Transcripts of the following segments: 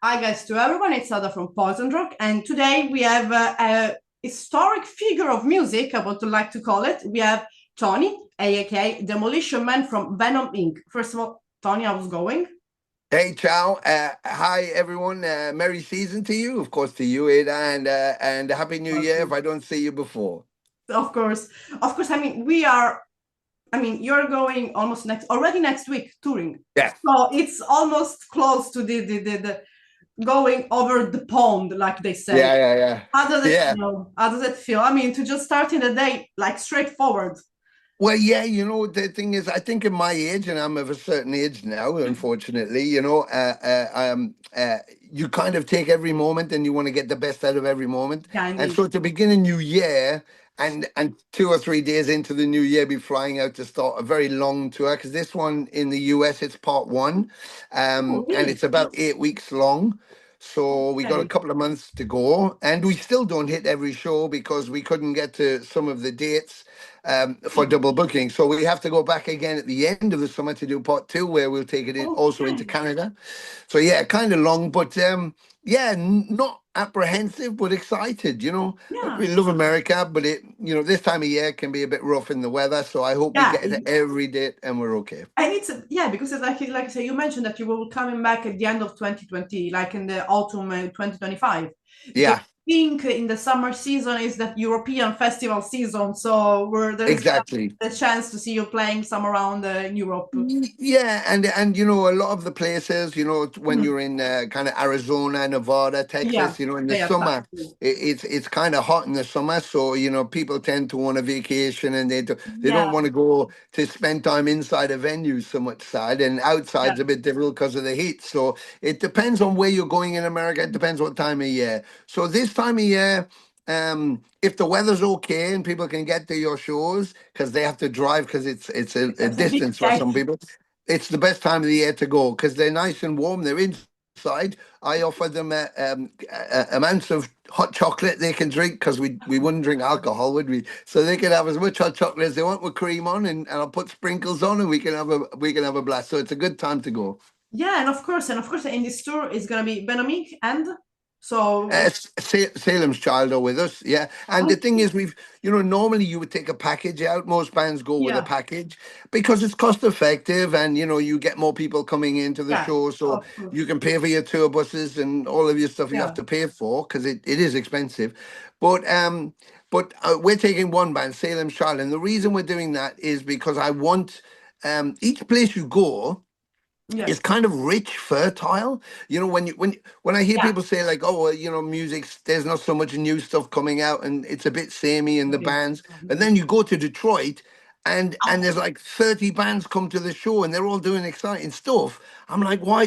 Hi guys to everyone, it's Ada from Poison Rock, and today we have a historic figure of music, I would like to call it. We have Tony, aka Demolition Man from Venom Inc. First of all, Tony, how's it going? Hey, ciao. Hi, everyone. Merry season to you, of course, to you, Ada, and Happy New Year if I don't see you before. Of course, of course. You're going almost already next week touring. Yeah, So it's almost close to the going over the pond, like they say. yeah, yeah, yeah. How does it Yeah. feel? How does it feel? I mean, to just start in the day, like straightforward. Well, yeah, the thing is, I think at my age, and I'm of a certain age now, unfortunately, you kind of take every moment and you want to get the best out of every moment. Yeah, And indeed. so to begin a new year and 2 or 3 days into the new year, be flying out to start a very long tour, because this one in the US, it's part one, Oh, and really? it's about 8 weeks long. So we got a Okay. couple of months to go, and we still don't hit every show because we couldn't get to some of the dates for double booking. So we have to go back again at the end of the summer to do part two, where we'll take it in also into Okay. Canada. So yeah, kind of long, but yeah, not apprehensive, but excited. Look, Yeah. we love America, but this time of year can be a bit rough in the weather. So I hope we Yeah. get it every day and we're okay. And it's yeah, because it's like I say, you mentioned that you will coming back at the end of 2020, like in the autumn 2025. Because Yeah, I think in the summer season is that European festival season, so where there's exactly. the chance to see you playing some around in Europe. Yeah, and a lot of the places, when Mhm. you're in kind of Arizona, Nevada, Yeah, Texas, in the they are summer, it's kind of hot in the summer, so people tend to want a vacation and they yeah, don't want to go to spend time inside a venue so much side, and yeah, outside's a bit difficult because of the heat. So it depends on where you're going in America. It depends what time of year. So this time of year. If the weather's okay and people can get to your shows because they have to drive because it's a that's a big distance for check. some people, it's the best time of the year to go because they're nice and warm. They're inside. I offer them amounts of hot chocolate they can drink because we wouldn't drink alcohol, would we? So they can have as much hot chocolate as they want with cream on, and I'll put sprinkles on, and we can have a blast. So it's a good time to go. Yeah, and of course, in this tour is gonna be Benamic and so. Salem's Child are with us, yeah. And the thing is, normally you would take a package out. Most bands go with a Yeah, package because it's cost effective and, you get more people coming into the yeah, show. So of course. you can pay for your tour buses and all of your stuff you have Yeah. to pay for because it is expensive. But we're taking one band, Salem's Child. And the reason we're doing that is because I want each place you go is Yes. kind of rich, fertile. When I hear Yeah. people say like, "Oh, well, music's there's not so much new stuff coming out, and it's a bit samey in the Okay. bands," and then you go to Detroit, and there's like 30 bands come to the show, and they're all doing exciting stuff. I'm like, why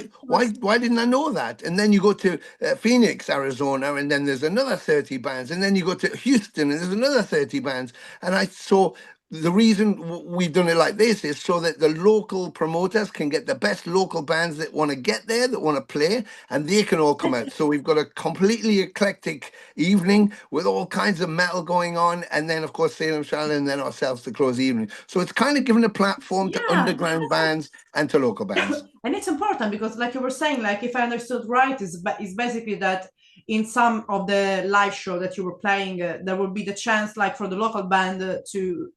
didn't I know that? And then you go to Phoenix, Arizona, and then there's another 30 bands, and then you go to Houston, and there's another 30 bands, and I saw the reason we've done it like this is so that the local promoters can get the best local bands that want to get there, that want to play, and they can all come out. So we've got a completely eclectic evening with all kinds of metal going on, and then of course Salem Child, and then ourselves to close the evening. So it's kind of given a platform to Yeah. underground bands and to local bands. And it's important because, like you were saying, like if I understood right, is basically that in some of the live show that you were playing, there will be the chance, like for the local band, to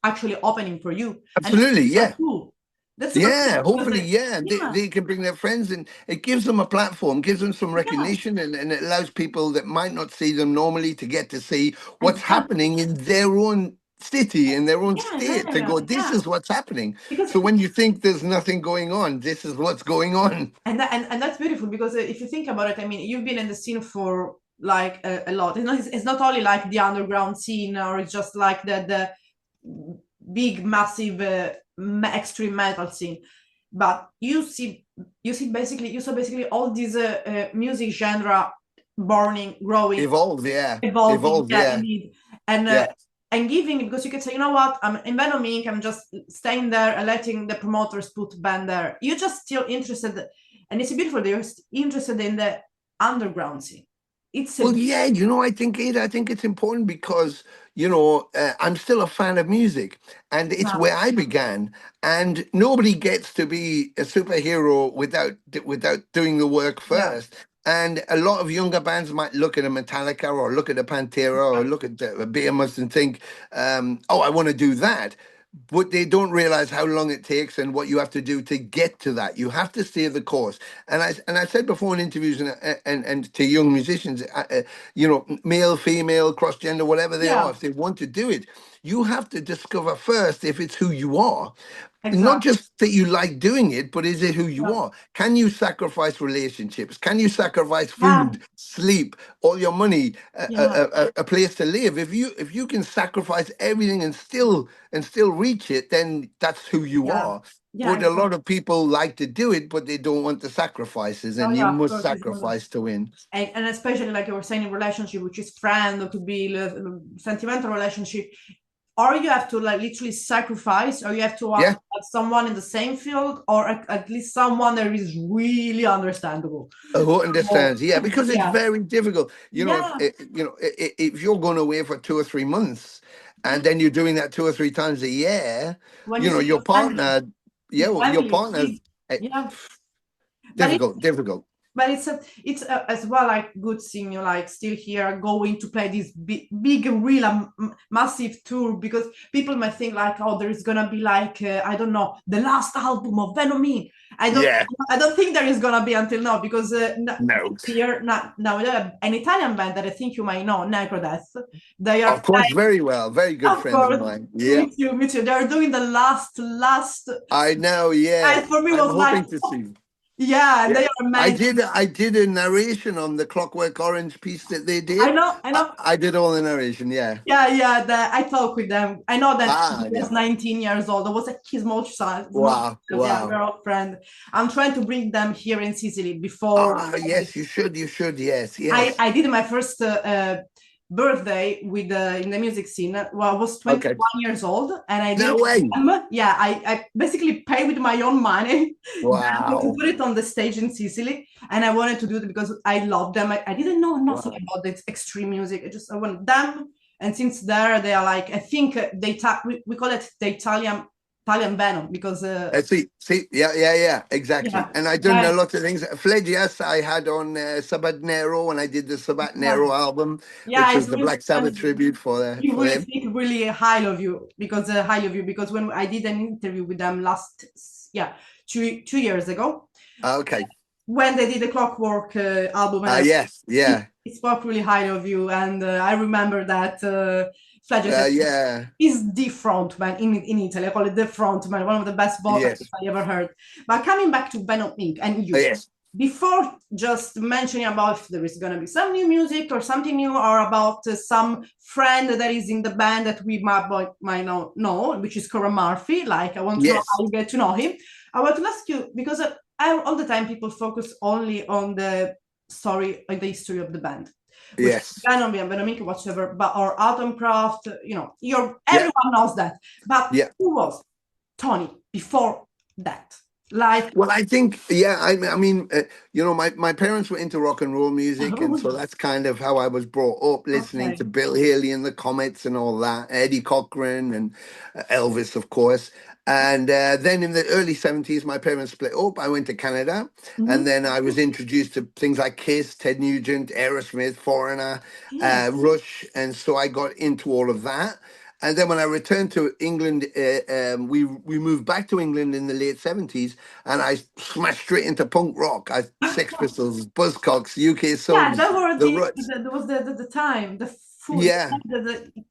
actually opening for you, and that's Absolutely, super yeah. cool. That's super Yeah, cool because hopefully, yeah. They, yeah, they can bring their friends and it gives them a platform, gives them some yeah, recognition, and it allows people that might not see them normally to get to see what's exactly. happening in their own city, in their own Yeah, yeah, state, to yeah, go, this yeah. is what's happening. Because So when you think there's nothing going on, this is what's going on. and that's beautiful because if you think about it, I mean, you've been in the scene for like a lot. It's not only like the underground scene or it's just like the big massive extreme metal scene, but you saw basically all these music genre burning, growing, Evolve, yeah. evolving. Evolve, Yeah, yeah. indeed. And Yeah. and giving, because you can say, you know what, I'm in Venom Inc. I'm just staying there and letting the promoters put band there. You're just still interested, and it's beautiful that you're interested in the underground scene. It's Well, a yeah, I think it's important because, I'm still a fan of music and it's yeah, where I began. And nobody gets to be a superhero without doing the work yeah, first. And a lot of younger bands might look at a Metallica or look at a Pantera or look at a Behemoth and think, oh, I want to do that. But they don't realize how long it takes and what you have to do to get to that. You have to stay the course. And I said before in interviews and to young musicians, male, female, cross gender, whatever they are, Yeah, if they want to do it, you have to discover first if it's who you are. Not exactly. just that you like doing it, but is it who you Yeah, are? Can you sacrifice relationships? Can you sacrifice yeah, food, sleep, all your money, yeah, a place to live? If you can sacrifice everything and still reach it, then that's who you yeah, are. yeah, But a exactly. lot of people like to do it, but they don't want the sacrifices, Oh and you yeah, of must course. It's not sacrifice to win. and especially like you were saying in relationship, which is friend or could be sentimental relationship, or you have to like literally sacrifice, or you have to Yeah. have someone in the same field, or at least someone that is really understandable. Who So, understands? Yeah, because it's yeah, very difficult. If yeah. if you're going away for 2 or 3 months, and then you're doing that 2 or 3 times a year, When you see your partner, your well, your family, your partner's kids, yeah. But difficult, difficult. it's as well like good seeing you like still here going to play this big real massive tour, because people might think like, oh, there is gonna be like I don't know, the last album of Venom Inc. I don't Yeah, I don't think there is gonna be until now, because no, here now we have an Italian band that I think you might know, Necrodeath. They are of course, playing, very well, very good of friends of course, mine. Yeah, me too, me too. They're doing the last, I know. Yeah, and for me I'm was like, hoping to see. yeah, and Yeah, they are amazing. I did a narration on the Clockwork Orange piece that they I did. know, I know. I did all the narration. Yeah. Yeah, yeah. I talk with them. I know that he Ah, was yeah. 19 years old. I was like his most Wow, yeah, wow. girlfriend. I'm trying to bring them here in Sicily before Ah, yes, you should. You should. Yes, I yes. I did my first birthday with in the music scene. Well, I was Okay. 21 years old, and I did No it with way. them. Yeah, I basically pay with my own money them to Wow. put it on the stage in Sicily, and I wanted to do it because I love them. I didn't know nothing Wow. about this extreme music. I want them, and since there they are like, I think we call it the Italian Venom, because Yeah, yeah, yeah, exactly. yeah, And I done yeah, a lot of things. Fledge, yes, I had on Sabatnero when I did the yeah, Sabatnero album, yeah. which It's was the really Black Sabbath tribute you for really him. speak really highly of you, because highly of you, because when I did an interview with them last, yeah, 2 years ago, Okay. when they did the Clockwork album, and Yes, yeah, he spoke really highly of you, and I remember that Fledger said yeah, is the frontman in Italy. I call it the frontman, one of the best vocalists yes, I ever heard. But coming back to Venom Inc. and you, yes, before just mentioning about if there is going to be some new music or something new, or about some friend that is in the band that we might not know, which is Cora Murphy, like I want to know yes, how you get to know him. I want to ask you, because all the time people focus only on the story and the history of the band, which yes, Venom, Venom Inc., whatever, but or Atomcraft, yeah, everyone knows that. But yeah. who was Tony before that? Like, Well, I think, yeah, I mean, my parents were into rock and roll music, and so oh, that's kind of how I was brought up, listening okay, to Bill Haley and the Comets and all that, Eddie Cochran and Elvis, of course. And then in the early 70s, my parents split up. I went to Canada, and mm-hmm. then I was introduced to things like Kiss, Ted Nugent, Aerosmith, Foreigner, Yeah, Rush, and so I got into all of that. And then when I returned to England, we moved back to England in the late 70s, and I smashed straight into punk rock. Sex Pistols, Buzzcocks, UK yeah, Subs, that were The Ruts. that was the time, the food, Yeah,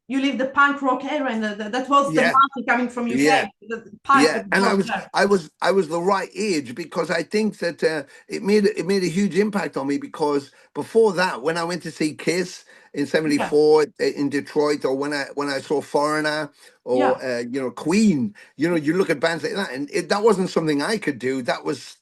you live the punk rock era, and that was the yeah, market coming from UK. yeah. The punk Yeah, was and born there. I was the right age, because I think that it made a huge impact on me, because before that, when I went to see Kiss in Yeah, '74 in Detroit, or when I saw Foreigner, or yeah, Queen, you look at bands like that, and that wasn't something I could do.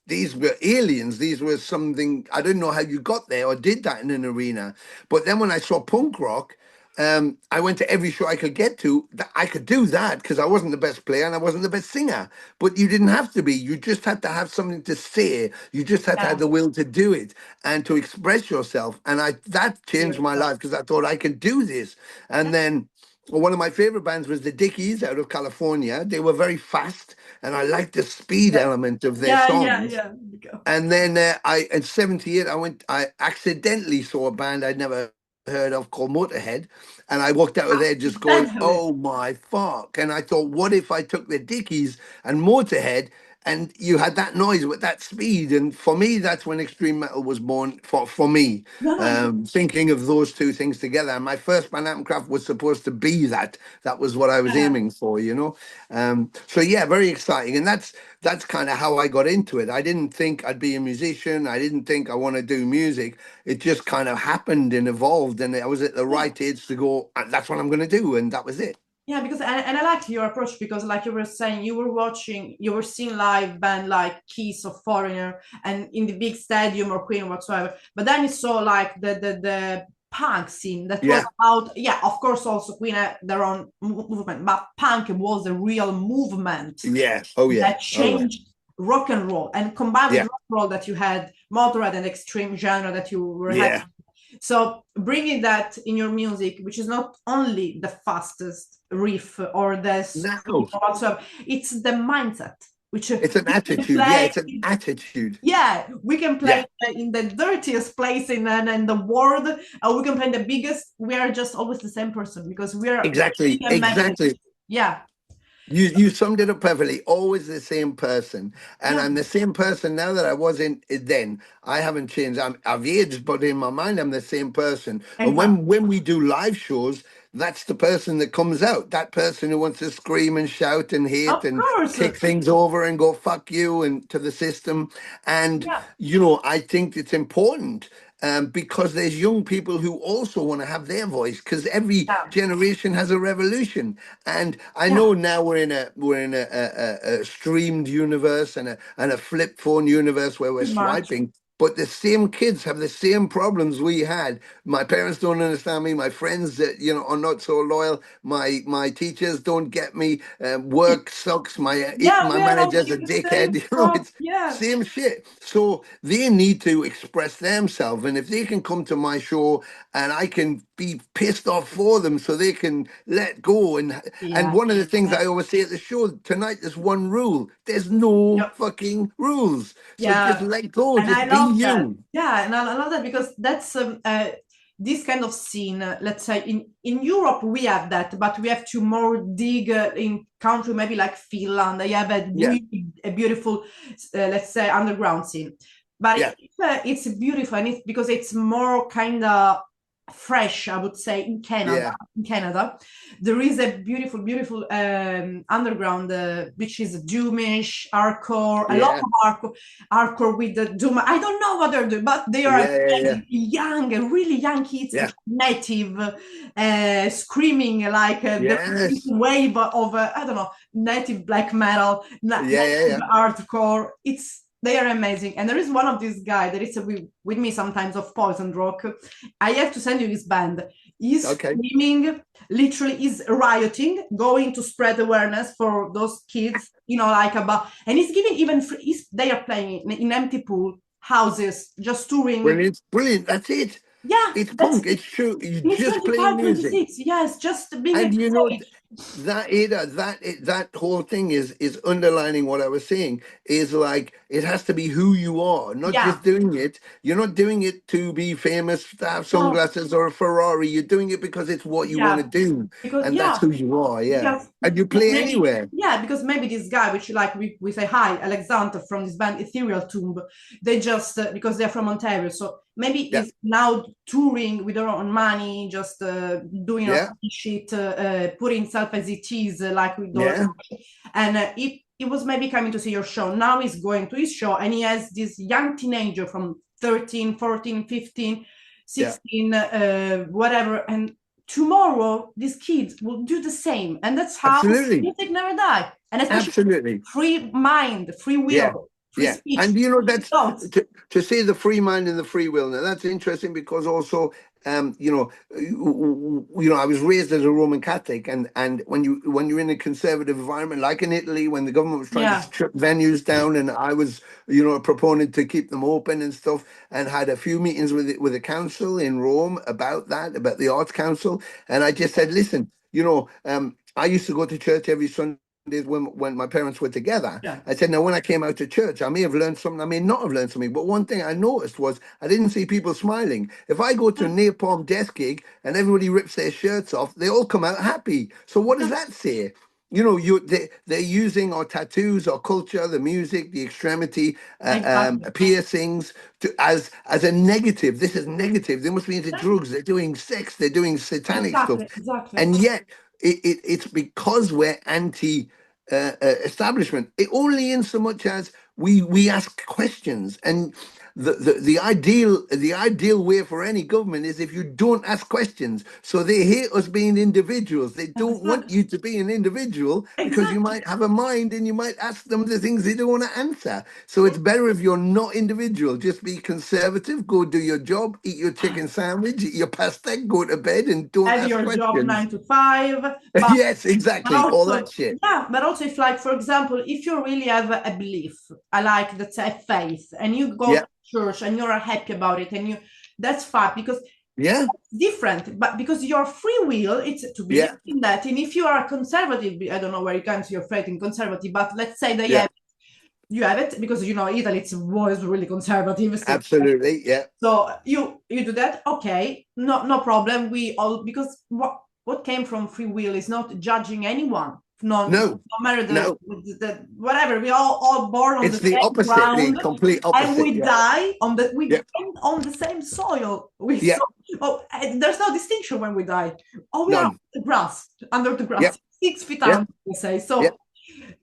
These were aliens. These were something I didn't know how you got there or did that in an arena. But then when I saw punk rock, I went to every show I could get to. I could do that because I wasn't the best player and I wasn't the best singer. But you didn't have to be. You just had to have something to say. You just had to have yeah. the will to do it and to express yourself. And that changed You're my life, because I thought I can do this. And then one of my favorite bands was the Dickies out of California. They were very fast, and I liked the speed Yeah, element of their yeah, yeah, songs. yeah. Go. And then in '78, I accidentally saw a band I'd never heard of called Motorhead. And I walked out of there just going, Definitely. oh my fuck. And I thought, what if I took the Dickies and Motorhead and you had that noise with that speed? And for me, that's when extreme metal was born for me. No, no, Thinking of those two things together. And my first Band Craft was supposed to be that. That was what I was yeah. aiming for, you know? So yeah, very exciting. And that's kind of how I got into it. I didn't think I'd be a musician. I didn't think I want to do music. It just kind of happened and evolved, and I was at the Yeah. right age to go, That's what I'm going to do," and that was it. Yeah, because and I like your approach because like you were saying, you were seeing live band like Kiss or Foreigner and in the big stadium or Queen or whatsoever. But then you saw like the punk scene that was Yeah, about, yeah, of course also Queen had their own movement, but punk was a real movement yeah, oh yeah, that oh yeah, changed rock and roll, and combined with yeah, rock and roll that you had Motorhead and extreme genre that you were having. yeah. So bringing that in your music, which is not only the fastest riff or the speed No, or whatsoever, it's the mindset, which it's an we can attitude. Yeah, play. it's an attitude. Yeah, we can Yeah, play in the dirtiest place in the world, or we can play in the biggest. We are just always the same person because we are exactly, big and messy. exactly. Yeah, You summed it up perfectly. Always the same person, and yeah, I'm the same person now that I was in then. I haven't changed. I've aged, but in my mind, I'm the same person. And exactly. when we do live shows, that's the person that comes out. That person who wants to scream and shout and hate Of and course. kick things over and go fuck you and to the system. And Yeah, I think it's important. Because there's young people who also want to have their voice because every yeah, generation has a revolution, and I yeah, know now we're in a streamed universe and a flip phone universe where we're pretty much. swiping. But the same kids have the same problems we had. My parents don't understand me. My friends that are not so loyal. My teachers don't get me. Work sucks. My Yeah, my we are all manager's a doing the same dickhead. stuff. It's Yeah. same shit. So they need to express themselves, and if they can come to my show and I can be pissed off for them so they can let go. And Yeah. one of the things I always say at the show tonight, there's one rule: there's no Yep. fucking rules. So just Yeah. let go, And I just be love that. you. Yeah, and I love that because that's this kind of scene. Let's say in Europe we have that, but we have to more dig in country maybe like Finland. They have Yeah, a beautiful, let's say, underground scene. But yeah, it's beautiful, and it's because it's more kind of fresh, I would say, in Canada. yeah, In Canada, there is a beautiful, beautiful underground, which is doomish, hardcore, a lot yeah, of hardcore with the doom. I don't know what they're doing, but they are yeah, yeah, yeah, amazing, young, really young kids, yeah. which are native, screaming like the Yes, wave of I don't know, native black metal, yeah, yeah, native yeah. hardcore. They are amazing, and there is one of these guys that is with me sometimes of Poison Rock. I have to send you his band. He's Okay. screaming, literally is rioting, going to spread awareness for those kids, like about, and he's giving even free, they are playing in empty pool houses, just touring. Brilliant, brilliant. That's it. Yeah, It's that's punk. It's true. You he's just play 25, music. 26. Yes, just being And a stage. that Ada, that whole thing is underlining what I was saying. Is like it has to be who you are, not Yeah, just doing it. You're not doing it to be famous, to have no, sunglasses or a Ferrari. You're doing it because it's what you want to yeah, do, because and that's yeah, who you are. Yeah, because and you play maybe, anywhere. yeah, because maybe this guy, which like we say hi, Alexander from this band Ethereal Tomb, they just because they're from Ontario, so maybe Yeah, is now touring with their own money, just doing a yeah, shit, putting himself as it is, like with those, yeah, and he was maybe coming to see your show. Now he's going to his show, and he has this young teenager from 13, 14, 15, yeah. 16, whatever, and tomorrow these kids will do the same, and that's how Absolutely, music never die, and especially absolutely. free mind, free Yeah, will, free yeah. And speech, that's thoughts. to say the free mind and the free will. Now that's interesting because also, I was raised as a Roman Catholic, and when you're in a conservative environment like in Italy, when the government was trying to Yeah, strip venues down, and I was, a proponent to keep them open and stuff, and had a few meetings with the council in Rome about that, about the Arts Council, and I just said, listen. I used to go to church every Sunday when my parents were together. Yeah. I said, now when I came out to church, I may have learned something, I may not have learned something. But one thing I noticed was I didn't see people smiling. If I go to a napalm death gig and everybody rips their shirts off, they all come out happy. So what does that say? They're using our tattoos, our culture, the music, the extremity, Exactly. piercings as a negative. This is negative. They must be into drugs. They're doing sex. They're doing satanic stuff, Exactly. Exactly. and yet it's because we're anti establishment. It only in so much as we ask questions, and the ideal way for any government is if you don't ask questions. So they hate us being individuals. They don't want Exactly. you to be an individual because you Exactly. might have a mind and you might ask them the things they don't want to answer. So it's better if you're not individual. Just be conservative, go do your job, eat your chicken sandwich, eat your pasta, go to bed, and don't Have ask your job questions. 9 to 5, but Yes, exactly, all that also, shit. yeah, but also if, like, for example, if you really have a belief, I like that's a faith, and you go Yeah, to church and you're happy about it, and that's fine because yeah, it's different, but because your free will, it's to believe yeah, in that. And if you are conservative, I don't know where you come to your faith in conservative, but let's say they yeah, have you have it because Italy was really conservative still. absolutely, yeah. So you do that, okay, no problem. We all, because what came from free will is not judging anyone. No, No matter no, the whatever. We all born on the it's the same opposite, the ground, complete and opposite. we Yeah, die on the we yeah, end on the same soil. We yeah, so and there's no distinction when we die. Oh, we are none. on the grass, under the Yeah, grass, 6 feet yeah, under. We say yeah, so.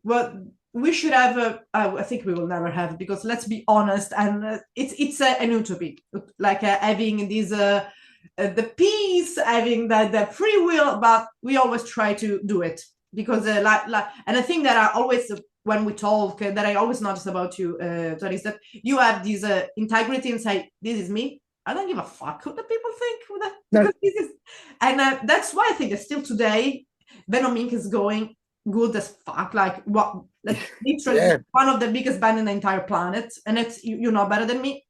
Well, we should have I think we will never have, because let's be honest, and it's an utopia, like having this the peace, having the free will, but we always try to do it because and I think that I always when we talk that I always notice about you, Tony, is that you have this integrity and say, this is me. I don't give a fuck what the people think, no, because this is, and that's why I think that still today Venom Inc. is going good as fuck. Like, what? Like, literally yeah. one of the biggest band in the entire planet, and it's you know better than me.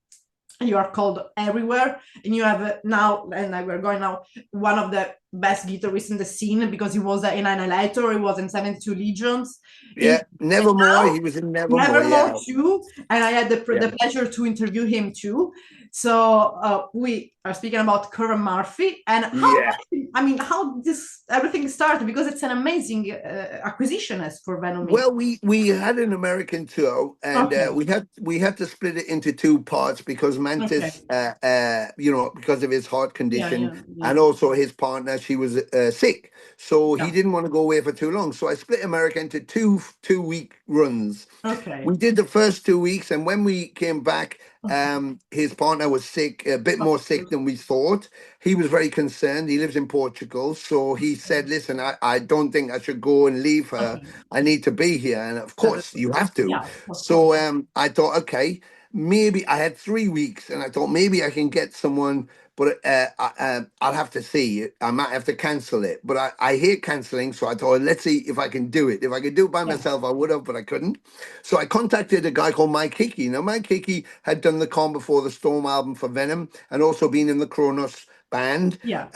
You are called everywhere, and you have now, and we're going now, one of the best guitarists in the scene, because he was in Annihilator, he was in 72 Legions. He, Yeah, Nevermore. He was in Nevermore. Nevermore Yeah, too, and I had yeah, the pleasure to interview him too. So we are speaking about Curran Murphy, and yeah. how this everything started, because it's an amazing acquisition as for Venom Inc. Well, we had an American tour, and Okay, we had to split it into two parts because okay, Mantis, because of his heart yeah, condition yeah, yeah. and also his partner, she was sick, so he Yeah. didn't want to go away for too long. So I split America into two-week runs. Okay. We did the first 2 weeks, and when we came back, his partner was sick, a bit more sick than we thought. He was very concerned. He lives in Portugal, so he said, "Listen, I don't think I should go and leave her. Okay. I need to be here." And of That course, you have to. yeah, of course. So I thought, okay, maybe I had 3 weeks, and I thought maybe I can get someone, but I'll have to see. I might have to cancel it, but I hate canceling. So I thought, let's see if I can do it. If I could do it by Yeah. myself, I would have, but I couldn't. So I contacted a guy called Mike Hickey. Now, Mike Hickey had done the Calm Before the Storm album for Venom and also been in the Kronos band Yeah.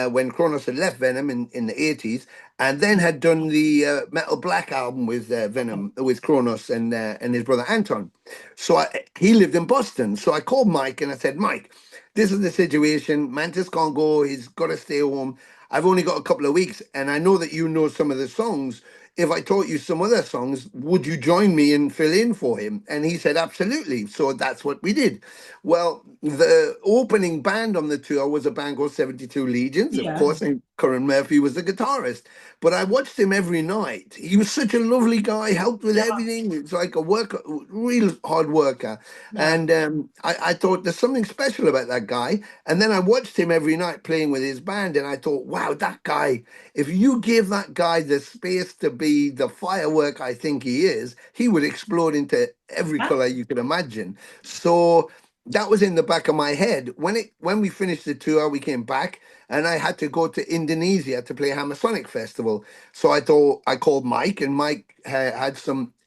when Kronos had left Venom in the 80s, and then had done the Metal Black album with Okay. Venom, with Kronos and his brother Anton. So he lived in Boston. So I called Mike and I said, Mike, this is the situation. Mantis can't go. He's got to stay home. I've only got a couple of weeks, and I know that you know some of the songs. If I taught you some other songs, would you join me and fill in for him? And he said, absolutely. So that's what we did. Well, the opening band on the tour was a band called 72 Legions, of Yeah. course, and Curran Murphy was the guitarist. But I watched him every night. He was such a lovely guy, helped with Yeah. everything. It's like a worker, real hard worker. Yeah. And I thought there's something special about that guy. And then I watched him every night playing with his band, and I thought, wow, that guy, if you give that guy the space to be the firework I think he is, he would explode into every Yeah. color you could imagine. So that was in the back of my head. When we finished the tour, we came back, and I had to go to Indonesia to play Hammersonic Festival. So I thought I called Mike, and Mike had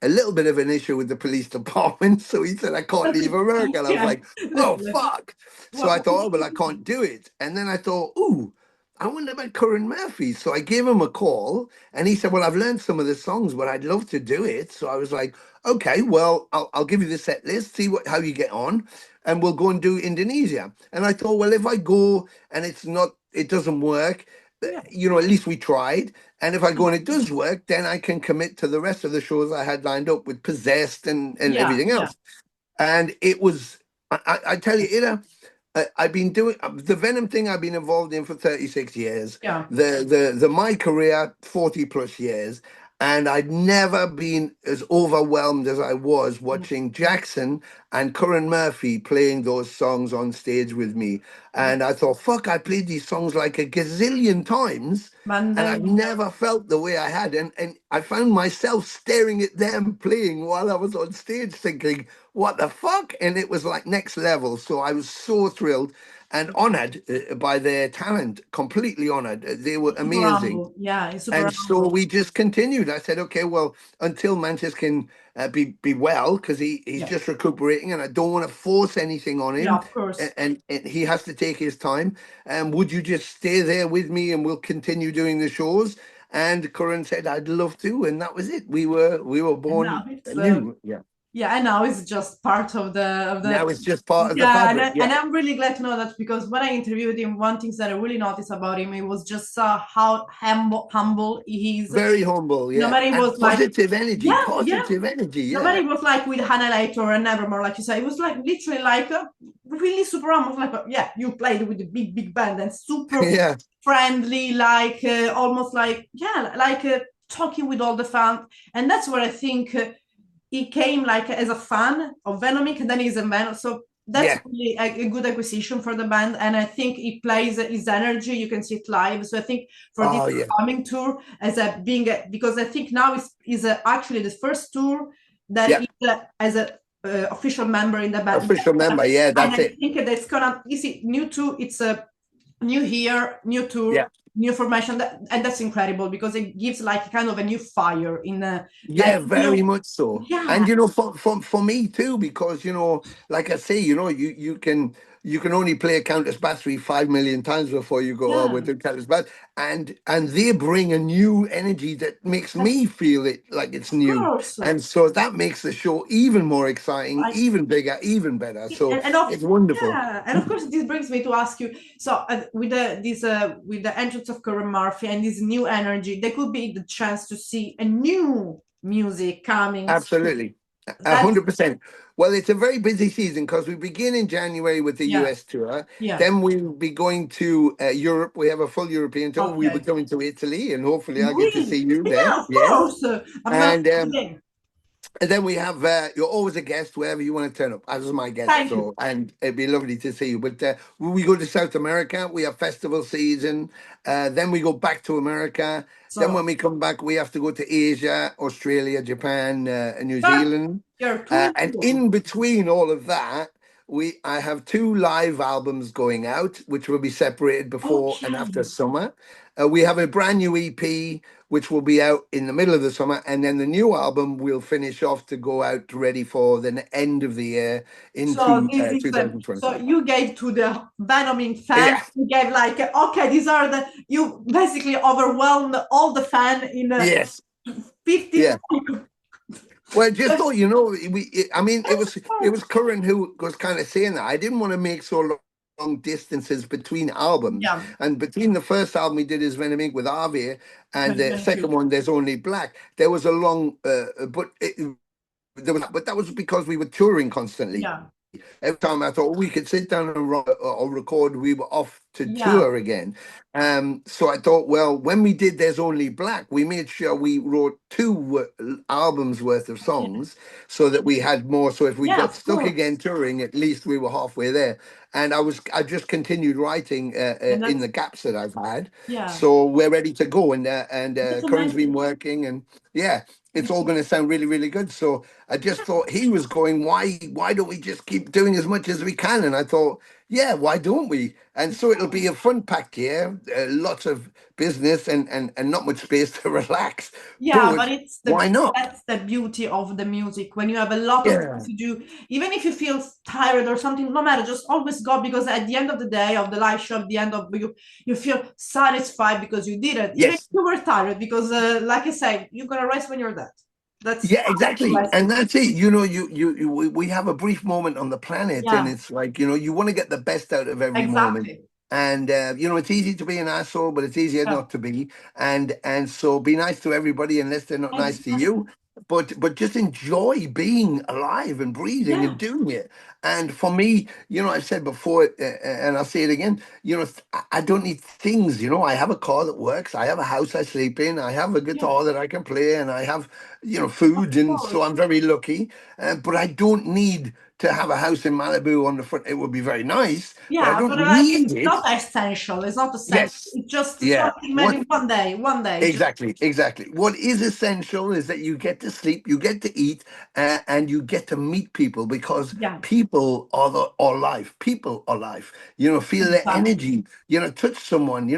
a little bit of an issue with the police department. So he said I can't leave America. And I was Yeah. like, oh fuck. So I Well, thought, oh, well, I can't do it. And then I thought, ooh, I wonder about Curran Murphy. So I gave him a call and he said, well, I've learned some of the songs, but I'd love to do it. So I was like, okay, well, I'll give you the set list, see how you get on, and we'll go and do Indonesia. And I thought, well, if I go and it doesn't work, Yeah. at least we tried. And if I go and it does work, then I can commit to the rest of the shows I had lined up with Possessed and Yeah. everything Yeah. else. And it was, I tell you, I've been doing the Venom thing. I've been involved in for 36 years. Yeah. The my career 40 plus years, and I'd never been as overwhelmed as I was watching Jackson and Curran Murphy playing those songs on stage with me. And I thought, fuck, I played these songs like a gazillion times. And And I've never felt the way I had. And I found myself staring at them playing while I was on stage thinking, what the fuck? And it was like next level. So I was so thrilled and honored by their talent, completely honored. They were super amazing. humble. Yeah, it's super And so humble. we just continued. I said, okay, well, until Mantis can be well, because he's Yeah. just recuperating, and I don't want to force anything on Yeah, him, of course. and he has to take his time. Would you just stay there with me, and we'll continue doing the shows? And Curran said, I'd love to, and that was it. We were And now born it's new. Yeah. yeah, and now it's just part of the Now it's just part of the yeah, and, fabric. and Yeah. I'm really glad to know that, because when I interviewed him, one thing that I really noticed about him, it was just how humble he is. Very humble. Yeah. Nobody And was like, positive energy. yeah, yeah. Positive energy. Nobody Yeah. was like with Hannah and Nevermore, like you said. It was like literally like really super humble. Like, yeah, you played with a big band and super Yeah. friendly, like almost like, yeah, like talking with all the fans. And that's where I think he came like as a fan of Venom Inc. and then he's a Venom. So that's Yeah. really a good acquisition for the band. And I think he plays his energy. You can see it live. So I think for this Oh, yeah. coming tour, as a being because I think now is actually the first tour that Yeah. is as a official member in the band. Official member. Yeah, And that's I it. think that's gonna, you see, new tour. It's a new year, new tour. Yeah. New formation, and that's incredible because it gives like kind of a new fire in Yeah, like, very much so. yeah, And for me too, because like I say, you can only play a Countess Battery 5 million times before you go, oh, yeah, we're doing Countess Battery. And they bring a new energy that makes me feel it like it's of new. course. And so that makes the show even more exciting, Like, even bigger, even better. So and of it's wonderful. yeah, and of course this brings me to ask you. So with the entrance of Curran Murphy and this new energy, there could be the chance to see a new music coming. Absolutely. A That's 100%. Well, it's a very busy season because we begin in January with the yeah, US tour. yeah. Then we'll be going to Europe. We have a full European tour. We'll be Okay. going to Italy, and hopefully I'll get to Really? see you there. Yeah, of Yes. course. I'm gonna And again. then we have you're always a guest wherever you want to turn up, as is my guest. Thank you. So, and it'd be lovely to see you. But when we go to South America, we have festival season. Then we go back to America. Then So when we come back, we have to go to Asia, Australia, Japan, and New you're, Zealand. you're too And cool. in between all of that, I have two live albums going out, which will be separated before and Okay. after summer. We have a brand new EP, which will be out in the middle of the summer, and then the new album will finish off to go out ready for the end of the year So into this is so 2025. you gave to the Venoming fans, Yeah. you gave like, okay, these are the, you basically overwhelmed all the fan in Yes. 50. Yeah. Well, just thought, I mean, it was Curran who was kind of saying that. I didn't want to make so long distances between albums. Yeah. And between the first album we did is Venom Inc. with Harvey and the Thank second you. one, There's Only Black. There was a long, but that was because we were touring constantly. Yeah. Every time I thought we could sit down and or record, we were off to Yeah. tour again. So I thought, well, when we did There's Only Black, we made sure we wrote two albums worth of songs so that we had more. So if we Yeah, got of stuck course. again touring, at least we were halfway there. And I just continued writing And in that's, the gaps that I've had. yeah. So we're ready to go. And That's Curran's amazing. been working, and yeah, it's all going to sound really, really good. So I just thought he was going, why don't we just keep doing as much as we can? And I thought, yeah, why don't we? And so it'll be a fun packed year, lots of business and not much space to relax. Yeah, But but it's why not? that's the beauty of the music. When you have a lot of Yeah. things to do, even if you feel tired or something, no matter, just always go, because at the end of the day of the live show, at the end of you feel satisfied because you did it. Even if Yes. you were tired, because like I said, you're gonna rest when you're dead. That's Yeah, exactly. rest. And that's it. You know, we have a brief moment on the planet, and Yeah, it's like, you want to get the best out of every moment. exactly. And it's easy to be an asshole, but it's easier Yeah, not to be. And so be nice to everybody unless they're not nice to exactly. you. But just enjoy being alive and breathing Yeah, and doing it. And for me, I've said before, and I'll say it again, I don't need things, I have a car that works, I have a house I sleep in, I have a yeah, guitar that I can play, and I have, of food, and so course. I'm very lucky. But I don't need to have a house in Malibu on the front. It would be very nice, but I Yeah, but don't like need it's it. not essential. It's not essential. Yes. It's just Yeah. something maybe What one day. Just Exactly, exactly. What is essential is that you get to sleep, you get to eat, and you get to meet people, because yeah, people are life. People are life. Feel their exactly. energy. Touch someone.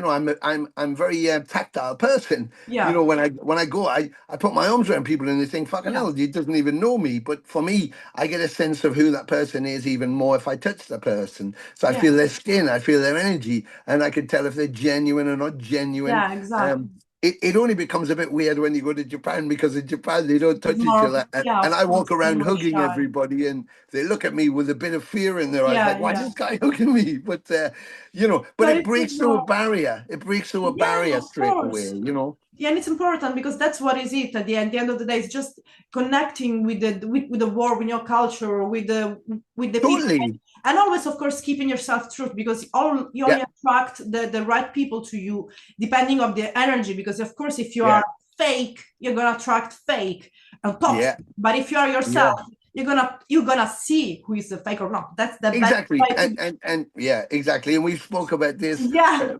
I'm very tactile person. Yeah, When I go, I put my arms around people and they think, fucking yeah, hell, he doesn't even know me. But for me, I get a sense of who that person is even more if I touch the person. So I yeah, feel their skin, I feel their energy, and I can tell if they're genuine or not genuine. yeah, exactly. Um, it only becomes a bit weird when you go to Japan, because in Japan they don't It's touch each more, other, and, yeah, and of I course, walk they're around more hugging shy. everybody, and they look at me with a bit of fear in their eyes, Yeah, like, why is yeah. this guy hugging me? But but But it it's breaks through a more, barrier. It breaks through a yeah, barrier of straight away. course. Yeah, and it's important because that's what is it at the end of the day. It's just connecting with with the world, with your culture, with the people, Totally. and always, of course, keeping yourself true, because you Yeah, only attract the right people to you depending on the energy. Because of course, if you yeah, are fake, you're gonna attract fake and toxic. yeah, But if you are yeah. yourself, you're gonna see who is the fake or not. That's the best Exactly, way to. and yeah, exactly. And we've spoke about this, Yeah,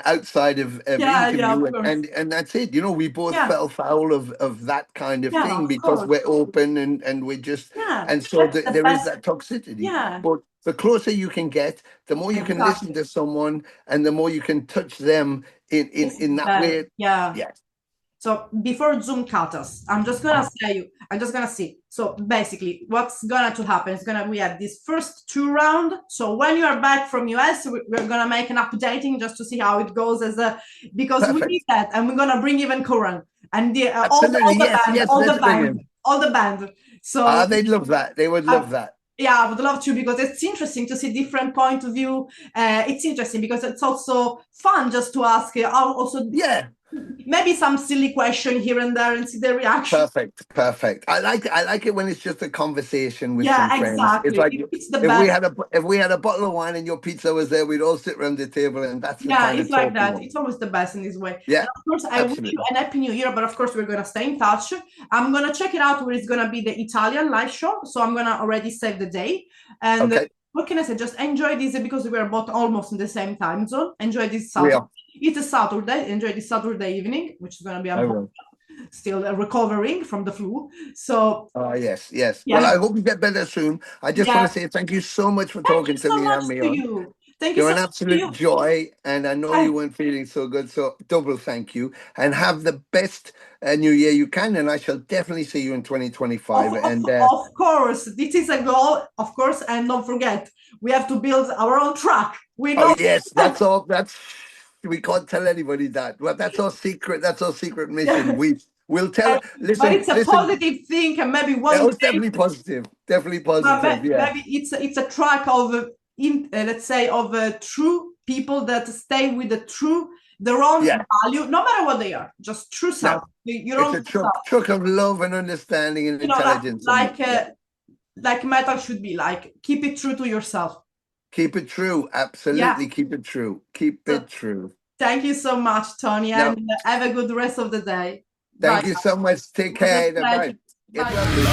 outside of yeah, of interview, and, course. and that's it. We both Yeah, fell foul of that kind of yeah, thing, of because course. we're open, and we're just, Yeah, and so that's the there is best. that toxicity. Yeah, But the closer you can get, the more you can listen exactly. to someone, and the more you can touch them It's in that better. way. Yeah. Yeah, So before Zoom cut us, I'm just gonna see. So basically, what's gonna to happen is we have this first two round. So when you are back from US, we're gonna make an updating just to see how it goes because we need perfect. that, and we're gonna bring even Curran and Absolutely, all the yes, band, yes. Let's bring him. all the band. So They'd love that. They would uh, love that. yeah, I would love to, because it's interesting to see different point of view. It's interesting because it's also fun just to ask also Yeah. maybe some silly question here and there and see the reaction. Perfect, perfect. I like it when it's just a conversation with some Yeah, friends. It's exactly. like, It's the if we best. had a bottle of wine and your pizza was there, we'd all sit around the table, and that's the Yeah, kind it's of like talk we that. want. It's always the best in this way. Yeah, And of course, I wish you absolutely. an happy new year, but of course, we're going to stay in touch. I'm going to check it out where it's going to be the Italian live show. So I'm going to already save the day. And Okay, what can I say? Just enjoy this, because we are both almost in the same time zone. Enjoy this we Saturday. are. It's a Saturday. Enjoy this Saturday evening, which is going to be I will. still recovering from the flu. So, Oh, yes, yes. Well, yeah. I hope you get better soon. I just want Yeah. to say thank you so much for Thank you talking to so me and much having me to on. you. Thank you You're so an much to absolute you. joy, and I know you weren't feeling so good, so double thank you. And have the best New Year you can, and I shall definitely see you in 2025. And Of course, this is a goal, of course, and don't forget, we have to build our own track. We oh know yes, that. that's all. That's We can't tell anybody that. Well, that's our secret. That's our secret mission. Yeah. We'll tell. But Listen, it's a listen. positive thing, and maybe Oh, one it's day, definitely positive. Definitely positive. Yeah. maybe it's a track of let's say of true people that stay with their own Yeah. value, no matter what they are, just true self, No, your it's own a self. truck of love and understanding and Like intelligence. And yeah, metal should be like, keep it true to yourself. keep it true. Yeah. Absolutely, keep it true. Keep So it true. thank you so much, Tony, Now, and have a good rest of the day. Bye. thank you so much. Take It was a care. pleasure. Bye. It's Bye. lovely.